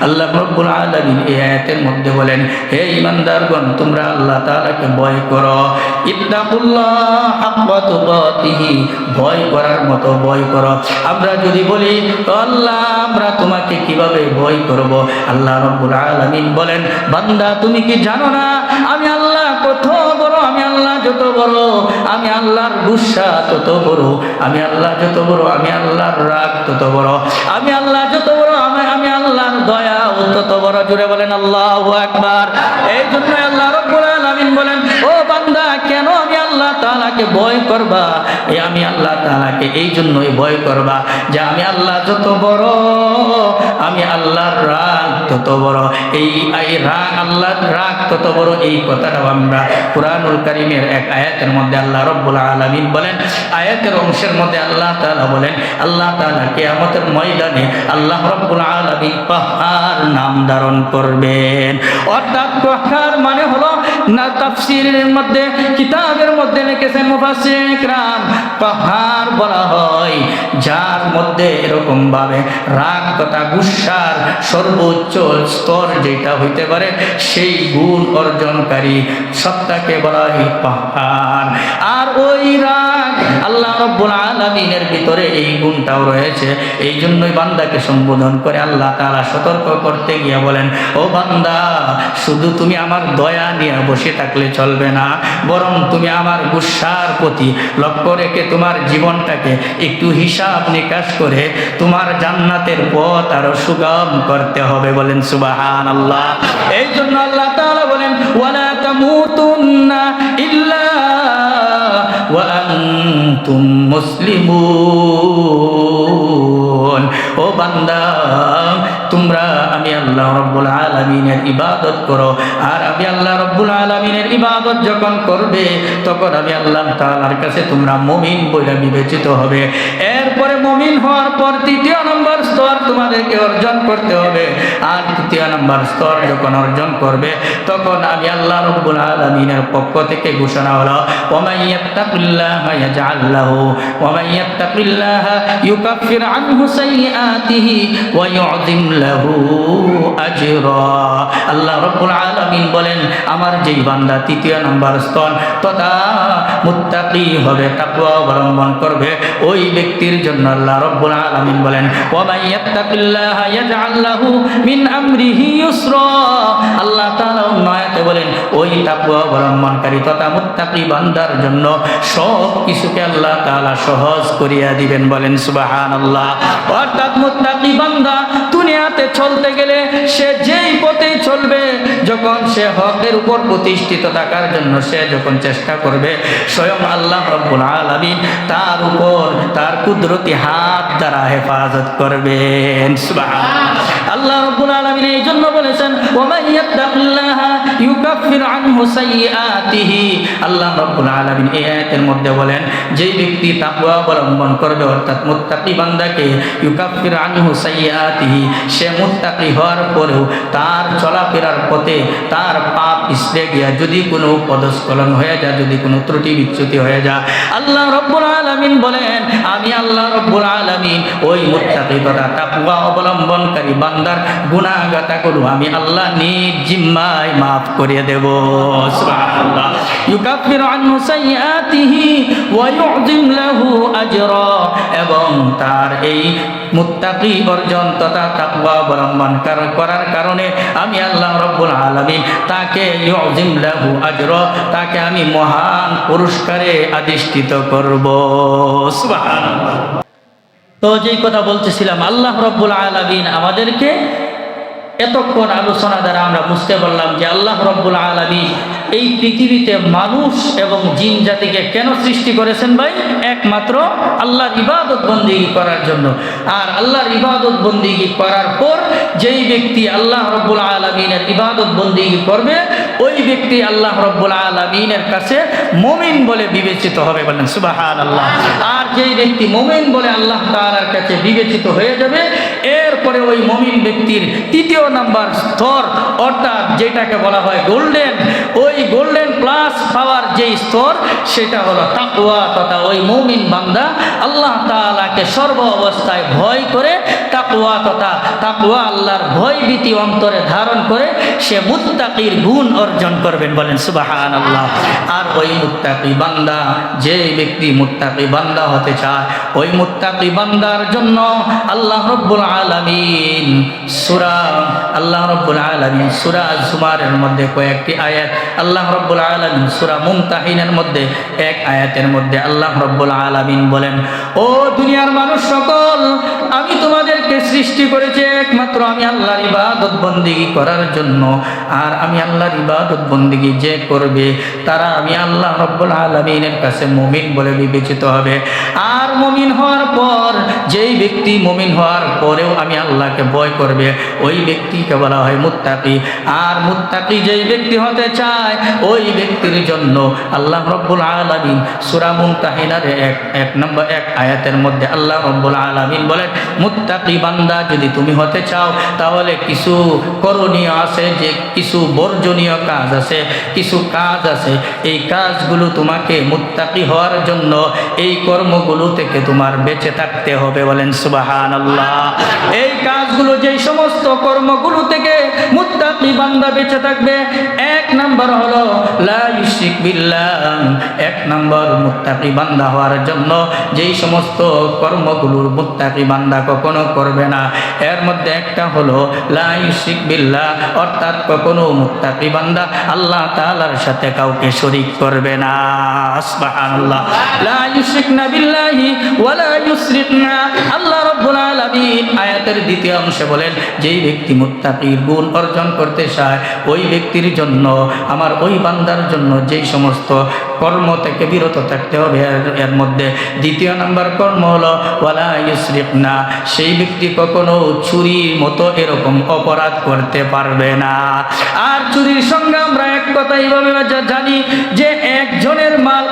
আল্লাহ রাব্বুল আলামিন এই আয়াতের মধ্যে বলেন হে ঈমানদারগণ তোমরা আল্লাহ তাআলাকে ভয় করো। ইত্তাকুল্লাহ হাক্কা তুকাতিহি, ভয় করার মতো ভয় করো। আমরা যদি বলি আল্লাহ আমরা তোমাকে কিভাবে ভয় করব, আল্লাহ রাব্বুল আলামিন বলেন বান্দা তুমি কি জানো না আমি আল্লাহ কত বড়, আমি আল্লাহ যত বড়, আমি আল্লাহর গুসা তত বড়, আমি আল্লাহ যত বড়, আমি আল্লাহর রাগ তত বড়, আমি আল্লাহ যত বড়, আমি আল্লাহর দয়া তত বড়। জুড়ে বলেন আল্লাহু আকবার। এই জন্য আল্লাহ রাব্বুল আলামিন বলেন ও বান্দা কেন আমি আল্লাহ তাআলাকে ভয় করবা, আমি আল্লাহ তাআলাকে এই জন্যই ভয় করবা যে আমি আল্লাহ যত বড়, আমি আল্লাহর রাগ তত বড়। এই রাগ, আল্লাহর রাগ তত বড়, এই কথাটাও আমরা কুরআনুল কারীমের এক আয়াতের মধ্যে আল্লাহ রাব্বুল আলামিন বলেন, আয়াতের অংশের মধ্যে আল্লাহ তাআলা বলেন আল্লাহ তাআলা কিয়ামতের ময়দানে আল্লাহ রাব্বুল আলামিন কাহ্হার নাম ধারণ করবেন। অর্থাৎ কাহ্হার মানে হলো না, তাফসীরের মধ্যে কিতাবের মধ্যে লিখেছেন মুফাসসিরিন ইকরাম, কাহ্হার বলা হয় যার মধ্যে এরকম ভাবে রাগ তথা গুসার সর্বোচ্চ স্তর যেটা হইতে পারে সেই গুণ অর্জনকারী সত্তাকে বলা হয় কাহ্হার। আর ওই রাগ আল্লাহ রাব্বুল আলামিনের ভিতরে এই গুণটাও রয়েছে। এই জন্যই বান্দাকে সম্বোধন করে আল্লাহ তাআলা সতর্ক করতে গিয়ে বলেন ও বান্দা শুধু তুমি আমার দয়া নিয়ে বসে থাকলে চলবে না, বরং তুমি আমার গুসার প্রতি লক্ষ্য রেখে তোমার জীবনটাকে একটু হিসাব নিকাশ করে তোমার জান্নাতের পথ আরো সুগম করতে হবে। বলেন সুবহানাল্লাহ। এই জন্য আল্লাহ তাআলা বলেন ওয়ালা তামুতুন্না ইল্লা ওয়া আনতুম মুসলিমুন। ও বান্দা তোমরা আমি আল্লাহ রাব্বুল আলামিনের ইবাদত করো। আর আমি আল্লাহ রাব্বুল আলামিনের ইবাদত যখন করবে তখন আমি আল্লাহ তাআলার কাছে তোমরা মুমিন বলে বিবেচিত হবে। এরপরে মুমিন হওয়ার পর তৃতীয় নম্বর স্তর তোমাদেরকে অর্জন করতে হবে। আর তৃতীয় নম্বর স্তর যখন অর্জন করবে তখন আমি আল্লাহ রাব্বুল আলামিনের পক্ষ থেকে ঘোষণা হলো ওয়া মান ইয়াত্তাকিল্লাহা ইয়াজআল লাহু ওয়া মান ইয়াত্তাকিল্লাহা ইউকাফির আনহু সাইয়্যাতিহি ওয়া ইউযিম লাহু আজরা। আল্লাহ রাব্বুল আলামিন বলেন আমার যেই বান্দা তৃতীয় নম্বর স্তর তথা মুত্তাকি হবে, তাকওয়া অবলম্বন করবে, ওই ব্যক্তির জন্য আল্লাহ রাব্বুল আলামিন বলেন ওয়া মান ইয়াত্তাকিল্লাহা ইয়াজআল লাহু মিন আমরিহি ইউসরা। আল্লাহ তাআলা অন্য আয়াতে বলেন ওই তাকওয়া অবলম্বনকারী তথা মুত্তাকি বান্দার জন্য সব কিছুকে আল্লাহ তাআলা সহজ করিয়া দিবেন, বলেন সুবহানাল্লাহ। অর্থাৎ মুত্তাকি বান্দা দুনিয়াতে চলতে গেলে সে যেই পথে চলবে, যখন সে হকের উপর প্রতিষ্ঠিত থাকার জন্য সে যখন চেষ্টা করবে, স্বয়ং আল্লাহ রাব্বুল আলামিন তার উপর তার কুদরতি হাত দ্বারা হেফাজত করবেন, সুবহানাল্লাহ। আল্লাহ রাব্বুল আলামিন এই জন্য বলেছেন ওয়া মান ইয়াত্তাকিল্লাহা ইউকাফির আনহু সাইয়্যাতিহি। আল্লাহ রাব্বুল আলামিন এই আয়াতের মধ্যে বলেন যেই ব্যক্তি তাকওয়া অবলম্বন করবে অর্থাৎ মুত্তাকি বান্দাকে ইউকাফির আনহু সাইয়্যাতিহি, সে মুত্তাকি হওয়ার পরেও তার চলাফেরার পথে তার পাপ পিছলে গিয়া যদি কোনো পদস্খলন হয়ে যায়, যদি কোনো ত্রুটি বিচ্যুতি হয়ে যায়, আল্লাহ রাব্বুল আলামিন বলেন আমি আল্লাহ রাব্বুল আলামিন ওই মুত্তাকি তথা তাকওয়া অবলম্বনকারী বান্দার গুনাহগাতাগুলো আমি আল্লাহ নিজ জিম্মায় মাফ করে দেব, সুবহানাল্লাহ। ইউকাফিরু আনহু সাইয়্যাতিহি ওয়া ইউযিম লাহু আজরা, এবং তার এই মুত্তাকি অর্জন তথা তাকওয়া অবলম্বন করার কারণে আমি আল্লাহ রাব্বুল আলামিন তাকে ইউযিম লাহু আজরা, তাকে আমি মহান পুরস্কারে অধিষ্ঠিত করব, সুবহানাল্লাহ। তো যেই কথা বলতেছিলাম, আল্লাহ রাব্বুল আলামিন আমাদেরকে এতক্ষণ আলোচনা দ্বারা আমরা বুঝতে পারলাম যে আল্লাহ রাব্বুল আলামিন এই পৃথিবীতে মানুষ এবং জিন জাতিকে কেন সৃষ্টি করেছেন ভাই? একমাত্র আল্লাহর ইবাদত বন্দেগী করার জন্য। আর আল্লাহর ইবাদত বন্দেগী করার পর যেই ব্যক্তি আল্লাহ রাব্বুল আলামিনের ইবাদত বন্দেগী করবে, ওই ব্যক্তি আল্লাহ রাব্বুল আলামিনের কাছে মুমিন বলে বিবেচিত হবে, বলেন সুবহানাল্লাহ। আর যেই ব্যক্তি মুমিন বলে আল্লাহ তাআলার কাছে বিবেচিত হয়ে যাবে, এরপরে ওই মুমিন ব্যক্তির তৃতীয় নাম্বার স্তর অর্থাৎ যেটাকে বলা হয় গোল্ডেন, ওই গোল্ডেন প্লাস পাওয়ার যেই স্তর সেটা হলো তাকওয়া তথা ওই মুমিন বান্দা আল্লাহ তাআলাকে সর্ব অবস্থায় ভয় করে তাকওয়া তথা তাকওয়া আল্লাহর ভয় ভীতি অন্তরে ধারণ করে সে মুত্তাকির গুণ অর্জন করবেন, বলেন সুবহানাল্লাহ। আর ওই মুত্তাকি বান্দা, যে ব্যক্তি মুত্তাকি বান্দা হতে চায়, ওই মুত্তাকি বান্দার জন্য আল্লাহ রাব্বুল আলামিন আল্লাহ রাব্বুল আলামিন সূরা আজ-জুমারের মধ্যে কয়েকটি আয়াত, আল্লাহ রাব্বুল আলামিন সূরা মুমতাহিনের মধ্যে এক আয়াতের মধ্যে আল্লাহ রাব্বুল আলামিন বলেন ও দুনিয়ার মানুষ সকল, আমি তোমাদেরকে সৃষ্টি করেছি একমাত্র আমি আল্লাহর ইবাদত বন্দেগী করার জন্য। আর আমি আল্লাহর ইবাদত বন্দেগী যে করবে তারা আমি আল্লাহ রাব্বুল আলামিনের কাছে মুমিন বলে বিবেচিত হবে। আর মুমিন হওয়ার পর যেই ব্যক্তি মুমিন হওয়ার পরেও আমি আল্লাহকে ভয় করবে, ওই ব্যক্তিকে বলা হয় মুত্তাকি। আর মুত্তাকি যেই ব্যক্তি হতে চায়, ওই ব্যক্তির জন্য আল্লাহ রাব্বুল আলামিন সূরা মুমতাহিনার এক নম্বর এক আয়াতের মধ্যে আল্লাহ রাব্বুল আলামিন বলেন মুত্তাকি বান্দা যদি তুমি হতে চাও তাহলে কিছু করণীয় আছে, যে কিছু বর্জনীয় কাজ আছে, কিছু কাজ আছে, এই কাজগুলো তোমাকে মুত্তাকি হওয়ার জন্য এই কর্মগুলো থেকে তোমার বেঁচে থাকতে হবে, বলেন সুবহানাল্লাহ। এই কাজগুলো যেই সমস্ত কর্মগুলো থেকে মুত্তাকি বান্দা বেঁচে থাকবে, এক নাম্বার হলো লা ইউশরিক বিল্লাহ। এক নাম্বার মুত্তাকি বান্দা হওয়ার জন্য যেই সমস্ত কর্মগুলোর মুত্তাকি বান্দা কখনো করবে না, এর মধ্যে একটা হলো লা ইউশরিক বিল্লাহ, অর্থাৎ কখনো মুত্তাকি বান্দা আল্লাহ তাআলার সাথে কাউকে শরীক করবে না, সুবহানাল্লাহ। লা ইউশরিকনা বিল্লাহি ওয়া লা ইউশরিকনা। আল্লাহ রাব্বুল আলামিন আয়াতের দ্বিতীয় অংশে বলেন যেই ব্যক্তি মুত্তাকির গুণ অর্জন করতে চায়, ওই ব্যক্তির জন্য আমার ওই বান্দার জন্য যেই সমস্ত কর্ম থেকে বিরত থাকতে হবে, এর মধ্যে দ্বিতীয় নাম্বার কর্ম হলো ওয়ালা ইউশরিকনা। সেই ব্যক্তি কখনো চুরির মতো এরকম অপরাধ করতে পারবে না। আর চুরির সঙ্গে আমরা এক কথা এইভাবে জানি যে একজনের মাল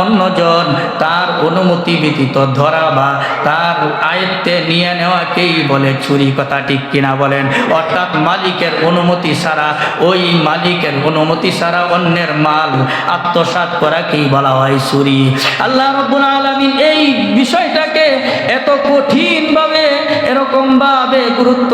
অন্যজন তার অনুমতি ব্যতীত ধরা বা তার আয়ত্তে নিয়ে নেওয়াকেই বলে চুরি, কথা ঠিক কিনা বলেন? অর্থাৎ মালিকের অনুমতি ছাড়া, ওই মালিকের অনুমতি ছাড়া অন্যের মাল আত্মসাৎ করাকেই বলা হয় চুরি। আল্লাহ রাব্বুল আলামিন এই বিষয়টাকে এত কঠিনভাবে এরকমভাবে গুরুত্ব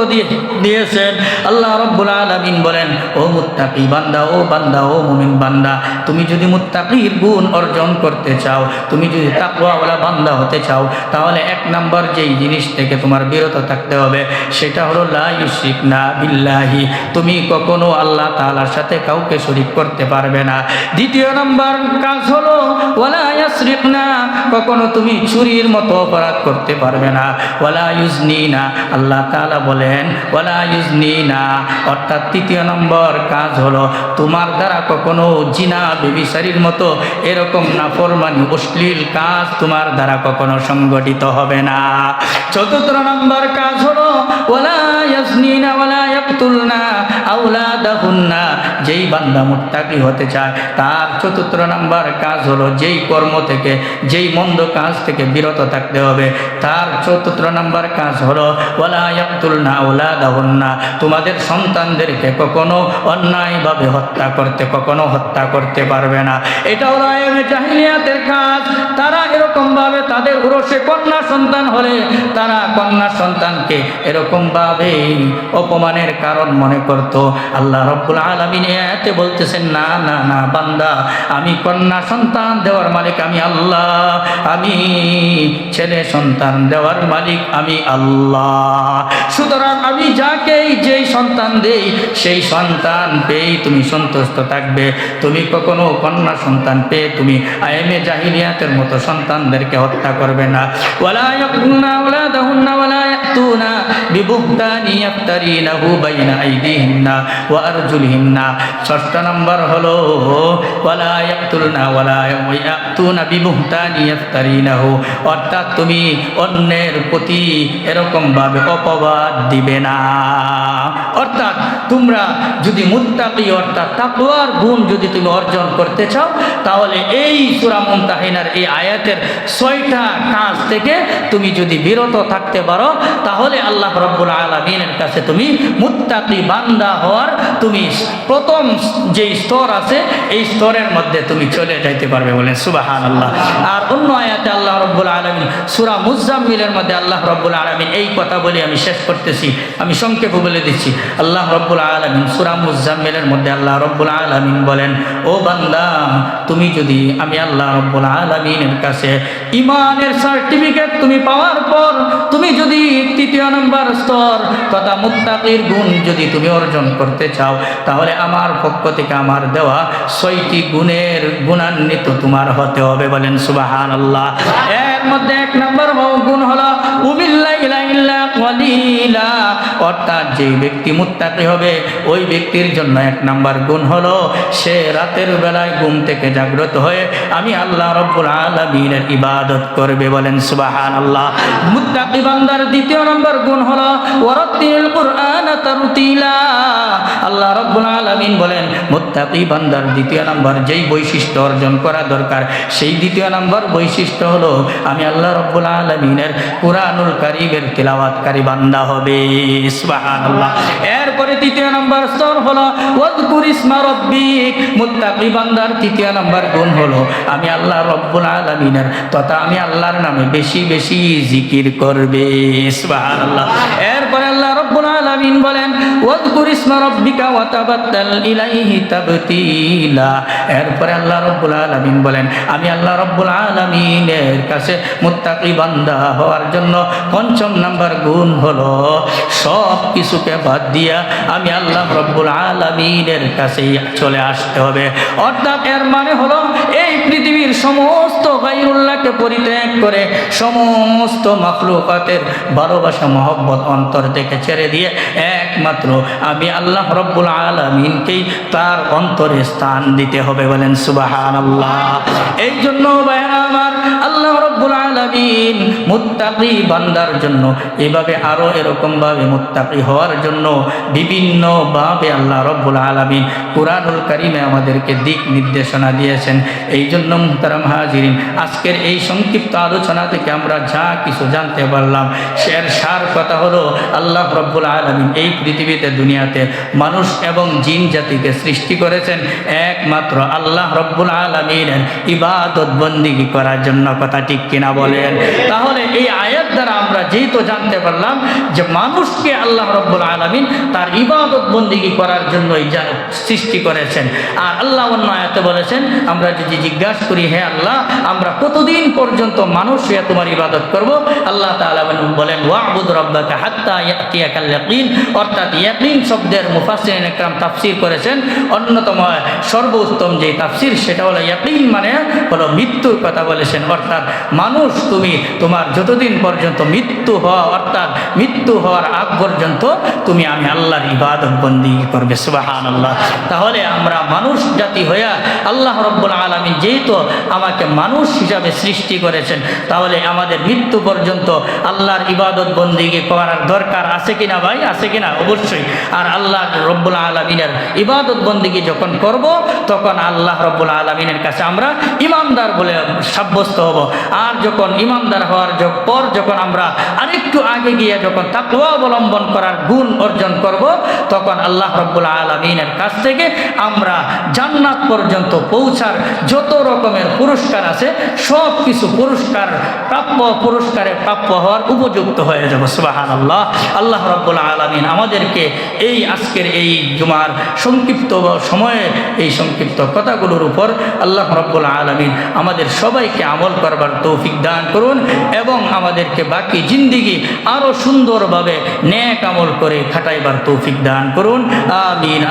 দিয়েছেন। আল্লাহ রাব্বুল আলামিন বলেন, ও মুত্তাকি বান্দা, ও বান্দা, ও মুমিন বান্দা, তুমি যদি মুত্তাকির গুণ অর্জন করতে চাও, তুমি যদি তাকওয়াওয়ালা বান্দা হতে চাও, তাহলে এক নাম্বার যেই জিনিস থেকে তোমার বিরত থাকতে হবে সেটা হলো লা ইউশরিকনা বিল্লাহি, তুমি কখনো আল্লাহ তাআলার সাথে কাউকে শরীক করতে পারবে না। দ্বিতীয় নাম্বার কাজ হলো ওয়ালা ইয়াসরিকনা, কখনো তুমি চুরির মতো অপরাধ করতে পারবে না। ওয়ালা ইউজনিনা, আল্লাহ তাআলা বলেন ওয়ালা ইউজনিনা, অর্থাৎ তৃতীয় নম্বর কাজ হলো তোমার দ্বারা কখনো জিনা ব্যভিচারীর মতো এরকম নাফরমানি অশ্লীল কাজ তোমার দ্বারা কখনো সংগঠিত হবে না। চতুর্থ নম্বর কাজ হলো ওয়ালা ইয়াজনিনা ওয়ালা ইয়াকতুলনা আওলাদাহুন্না, যেই বান্দা মুত্তাকি হতে চায় তার চতুর্থ নম্বর কাজ হলো যেই কর্ম থেকে, যেই মন্দ কাজ থেকে বিরত থাকতে হবে, তার চতুর্থ নম্বর কাজ হলো ওয়ালা ইয়াকতুলনা আওলাদাহুন্না, তোমাদের সন্তানদেরকে কখনো অন্যায়ভাবে কখনো হত্যা করতে পারবে না। এটা হলো আইয়ামে জাহিলিয়াতের কাজ। তারা এরকমভাবে তাদের উরসে কন্যা সন্তান হলে তারা কন্যা সন্তানকে এরকমভাবে অপমানের কারণ মনে করত। আল্লাহ রাব্বুল আলামিন এতে বলতেছেন, না না না বান্দা, আমি কন্যা সন্তান দেওয়ার মালিক আমি আল্লাহ, আমি ছেলে সন্তান দেওয়ার মালিক আমি আল্লাহ। সুতরাং আমি যাকেই যেই সন্তান দেই সেই সন্তান পেয়ে তুমি সন্তুষ্ট থাকবে। তুমি কখনো কন্যা সন্তান পেয়ে তুমি আইয়ামে জাহিলিয়াতের মতো সন্তানদেরকে হত্যা করবে না। ওয়ালা ইয়াকুনা আওলাদাহুন্না ওয়ালা ইয়াতুনা বিবুহতানি ইয়াফতারিনাহু বাইনা আইদিহিন্না ওয়া আরজুলিহিন্না। ষষ্ঠ নম্বর হলো ওয়ালা ইয়াকতুলনা ওয়ালা ইয়াতুনা বিবুহতানি ইয়াফতারিনাহু, অর্থাৎ তুমি অন্যের প্রতি এরকমভাবে অপবাদ দিবে না। অর্থাৎ তোমরা যদি মুত্তাকি অর্থাৎ তাকওয়ার গুণ যদি তুমি অর্জন করতে চাও, তাহলে এই সূরা মুমতাহিনার এই আয়াতের 6টা কাজ থেকে তুমি যদি বিরত থাকতে পারো, তাহলে আল্লাহ রাব্বুল আলামিনের কাছে তুমি মুত্তাকি বান্দা হওয়ার তুমি প্রথম যেই স্তর আছে এই স্তরের মধ্যে তুমি চলে যাইতে পারবে, বলেন সুবহানাল্লাহ। আর অন্য আয়াতে আল্লাহ রাব্বুল আলামিন সূরা মুজাম্মিলের মধ্যে আল্লাহ রাব্বুল আলামিন এই কথা বলে আমি শেষ করতেছি, আমি সংক্ষেপে বলে দিচ্ছি। আল্লাহ রাব্বুল আলামিন সূরা মুজাম্মিলের মধ্যে আল্লাহ রাব্বুল আলামিন বলেন, ও বান্দা, তুমি যদি আমি আল্লাহ রাব্বুল আলামিনের কাছে ঈমানের সার্টিফিকেট তুমি পাওয়ার পর তুমি যদি তৃতীয় নম্বর স্তর তথা মুত্তাকির গুণ যদি তুমি অর্জন করতে চাও, তাহলে আমার পক্ষ থেকে আমার দেওয়া 6টি গুণের গুণান্বিত তোমার হতে হবে, বলেন সুবহানাল্লাহ। এর মধ্যে এক নম্বর গুণ হলো উমিল্লাইলা ইল্লা কলিলা, অর্থাৎ যে ব্যক্তি মুত্তাকি হবে ওই ব্যক্তির জন্য এক নম্বর গুণ হলো সে রাতের বেলায় ঘুম থেকে জাগ্রত হয়ে আমি আল্লাহ রাব্বুল আলামিনের ইবাদত করবে, বলেন সুবহানাল্লাহ। মুত্তাকি বান্দার দ্বিতীয় নম্বর গুণ হলো ওয়ারাতিল কুরআন তারতিলা। আল্লাহ রাব্বুল আলামিন বলেন মুত্তাকি বান্দার দ্বিতীয় নম্বর যেই বৈশিষ্ট্য অর্জন করা দরকার সেই দ্বিতীয় নম্বর বৈশিষ্ট্য হলো আমি আল্লাহ রাব্বুল আলামিনের কুরআনুল কারীমের তিলাওয়াতকারী বান্দা হবে, সুবহানাল্লাহ। এরপরে তৃতীয় নম্বর স্তর হলো ওয়াজকুর ইসমা রাব্বিক। মুত্তাকি বান্দার তৃতীয় নম্বর গুণ হলো আমি আল্লাহ রাব্বুল আলামিনের তথা আমি আল্লাহর নামে বেশি বেশি জিকির করবে, সুবহানাল্লাহ। এরপরে আল্লাহ রাব্বুল আলামিন বলেন ওয়াজকুর ইসমা রাব্বিকা ওয়া তাবাত্তাল ইলাইহি তাবতিলা। এরপরে আল্লাহ রাব্বুল আলামিন বলেন আমি আল্লাহ রাব্বুল আলামিনের কাছে মুত্তাকি বান্দা হওয়ার জন্য পঞ্চম নম্বর গুণ হলো সব কিছুকে বাদ দিয়া আমি আল্লাহ রাব্বুল আলামিনের কাছে চলে আসতে হবে। অর্থাৎ এর মানে হলো এই পৃথিবীর সমস্ত গায়রুল্লাহকে পরিত্যাগ করে সমস্ত মাখলুকাতের ভালোবাসা মহব্বত অন্তর থেকে ছেড়ে দিয়ে একমাত্র আমি আল্লাহ রাব্বুল আলামিনকেই তার অন্তরে স্থান দিতে হবে, বলেন সুবহানাল্লাহ। এই জন্য ভাইরা আমার আল্লাহ রাব্বুল আলামিন মুত্তাকি বান্দার জন্য এভাবে আরও এরকমভাবে মুত্তাকি হওয়ার জন্য বিভিন্নভাবে আল্লাহ রব্বুল আলামিন কুরআনুল কারীমে আমাদেরকে দিক নির্দেশনা দিয়েছেন। এই জন্য মুহতারাম হাজিরিন, আজকের এই সংক্ষিপ্ত আলোচনা থেকে আমরা যা কিছু জানতে পারলাম, সার কথা হলো আল্লাহ রব্বুল আলামিন এই পৃথিবীতে দুনিয়াতে মানুষ এবং জিন জাতিকে সৃষ্টি করেছেন একমাত্র আল্লাহ রব্বুল আলামিনের ইবাদত বন্দিগি করার জন্য। কথা ঠিক কিনা বলেন? তাহলে এই আয়াত দ্বারা আমরা যেহেতু জানতে পারলাম যে মানুষকে আল্লাহ রব্বুল আলামিন তার ইবাদত বন্দিগি করার জন্যই সৃষ্টি করেছেন। আর আল্লাহ অন্য আয়াতে বলেছেন, আমরা যদি জিজ্ঞাসা করি হে আল্লাহ আমরা কতদিন পর্যন্ত মানুষ হয়ে তোমার ইবাদত করব, আল্লাহ তাআলা বলেন ওয়া'বুদ রাব্বাকা হাত্তা ইয়াতিয়াকাল ইয়াকিন। অর্থাৎ ইয়াকিন শব্দের মুফাসসিরিন ইকরাম তাফসীর করেছেন অন্যতম সর্বোত্তম যে তাফসীর সেটা হলো ইয়াকিন মানে হলো মৃত্যুর কথা বলেছেন। অর্থাৎ মানুষ তুমি তোমার যতদিন পর্যন্ত মৃত্যু হওয়া অর্থাৎ মৃত্যু হওয়ার আগ পর্যন্ত তুমি আমি আল্লাহর ইবাদত বন্দেগী করবে। সুবহানাল্লাহ। তাহলে আমরা মানুষ জাতি হইয়া আল্লাহ রব্বুল আলামিন যেহেতু আমাকে মানুষ হিসাবে সৃষ্টি করেছেন, তাহলে আমাদের মৃত্যু পর্যন্ত আল্লাহর ইবাদত বন্দেগী করার দরকার আছে কিনা ভাই? আছে কিনা? অবশ্যই। আর আল্লাহ রব্বুল আলামিনের ইবাদত বন্দেগী যখন করব তখন আল্লাহ রব্বুল আলামিনের কাছে আমরা ইমানদার বলে সাব্যস্ত হব। আর যখন ইমানদার হওয়ার পর যখন আমরা আরেকটু আগে গিয়ে যখন তাকওয়া অবলম্বন করার গুণ অর্জন করব, তখন আল্লাহ রব্বুল আলামিনের কাছ থেকে আমরা জান্নাত পর্যন্ত পৌঁছার যত রকমের পুরস্কার আছে সব কিছু পুরস্কারে প্রাপ্য হওয়ার উপযুক্ত হয়ে যাব। সুবহানাল্লাহ। আল্লাহ রব্বুল আলামিন আমাদেরকে এই আজকের এই জুমার সংক্ষিপ্ত সময়ে এই সংক্ষিপ্ত কথাগুলোর উপর আল্লাহ রব্বুল আলামিন আমাদের সবাইকে আমল করবার তৌফিক দান করুন এবং আমাদেরকে বাকি জিন্দেগি আরো সুন্দরভাবে নেক আমল করে খাটাইবার তৌফিক দান করুন। আমিন।